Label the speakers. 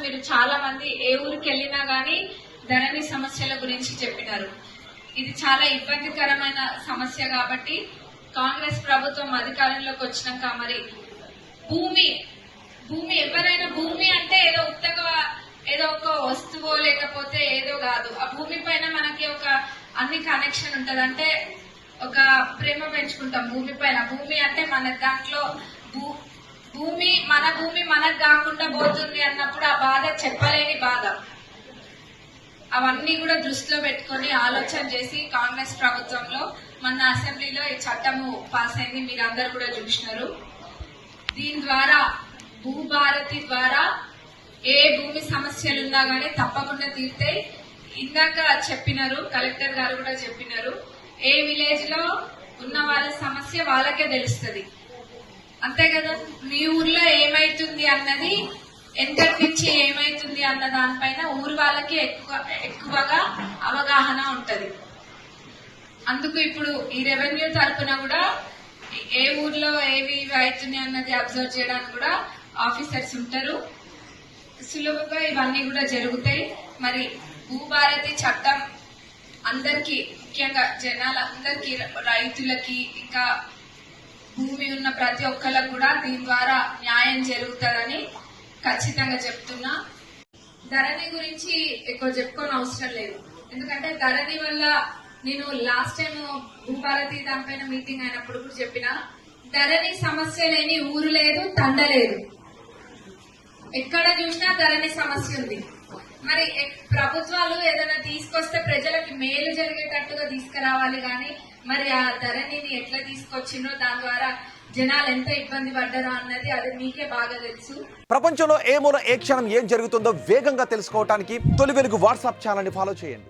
Speaker 1: మీరు చాలా మంది ఏ ఊరికి వెళ్ళినా గానీ ధరణి సమస్యల గురించి చెప్పినారు. ఇది చాలా ఇబ్బందికరమైన సమస్య కాబట్టి కాంగ్రెస్ ప్రభుత్వం అధికారంలోకి వచ్చినాక మరి భూమి ఎవరైనా భూమి అంటే ఏదో ఉత్తగా ఏదో ఒక వస్తువు లేకపోతే ఏదో కాదు. ఆ భూమి పైన మనకి ఒక అన్ని కనెక్షన్ ఉంటది. అంటే ఒక ప్రేమ పెంచుకుంటాం భూమి పైన. భూమి అంటే మన దాంట్లో భూమి మనకు కాకుండా పోతుంది అన్నప్పుడు ఆ బాధ చెప్పలేని బాధ. అవన్నీ కూడా దృష్టిలో పెట్టుకుని ఆలోచన చేసి కాంగ్రెస్ ప్రభుత్వంలో మన అసెంబ్లీలో ఈ చట్టము పాస్ అయింది. మీరందరూ కూడా చూసినారు. దీని ద్వారా భూభారతి ద్వారా ఏ భూమి సమస్యలున్నా గానీ తప్పకుండా తీర్తాయి. ఇందాక చెప్పినారు, కలెక్టర్ గారు కూడా చెప్పినారు, ఏ విలేజ్ లో ఉన్న వాళ్ళ సమస్య వాళ్ళకే తెలుస్తుంది. అంతే కదా, మీ ఊర్లో ఏమైతుంది అన్నది ఎంతటి నుంచి ఏమైతుంది అన్న దానిపైన ఊరు వాళ్ళకి ఎక్కువగా అవగాహన ఉంటది. అందుకు ఇప్పుడు ఈ రెవెన్యూ తరఫున కూడా ఏ ఊర్లో ఏవి అవుతుంది అన్నది అబ్జర్వ్ చేయడానికి కూడా ఆఫీసర్స్ ఉంటారు. సులువుగా ఇవన్నీ కూడా జరుగుతాయి. మరి భూభారతి చట్టం అందరికీ, ముఖ్యంగా జనాలందరికీ, రైతులకి, ఇంకా భూమి ఉన్న ప్రతి ఒక్కరికి కూడా దీని ద్వారా న్యాయం జరుగుతుందని ఖచ్చితంగా చెప్తున్నా. ధరణి గురించి ఎక్కువ చెప్పుకోని అవసరం లేదు. ఎందుకంటే ధరణి వల్ల నేను లాస్ట్ టైం భూభారతి దానిపైన మీటింగ్ అయినప్పుడు కూడా చెప్పిన, ధరణి సమస్య లేని ఊరు లేదు, తండ లేదు. ఎక్కడ చూసినా ధరణి సమస్య ఉంది. మరి ప్రభుత్వాలు ఏదైనా తీసుకొస్తే ప్రజలకి మేలు జరిగేటట్టుగా తీసుకురావాలి గాని మరి ఆ ధరణిని ఎట్లా తీసుకొచ్చిందో దాని ద్వారా జనాలు ఎంత ఇబ్బంది పడ్డారో అన్నది అది మీకే బాగా తెలుసు.
Speaker 2: ప్రపంచంలో ఏ మూల ఏ క్షణం ఏం జరుగుతుందో వేగంగా తెలుసుకోవడానికి తొలి వెలుగు వాట్సాప్ ఛానల్ ని ఫాలో చేయండి.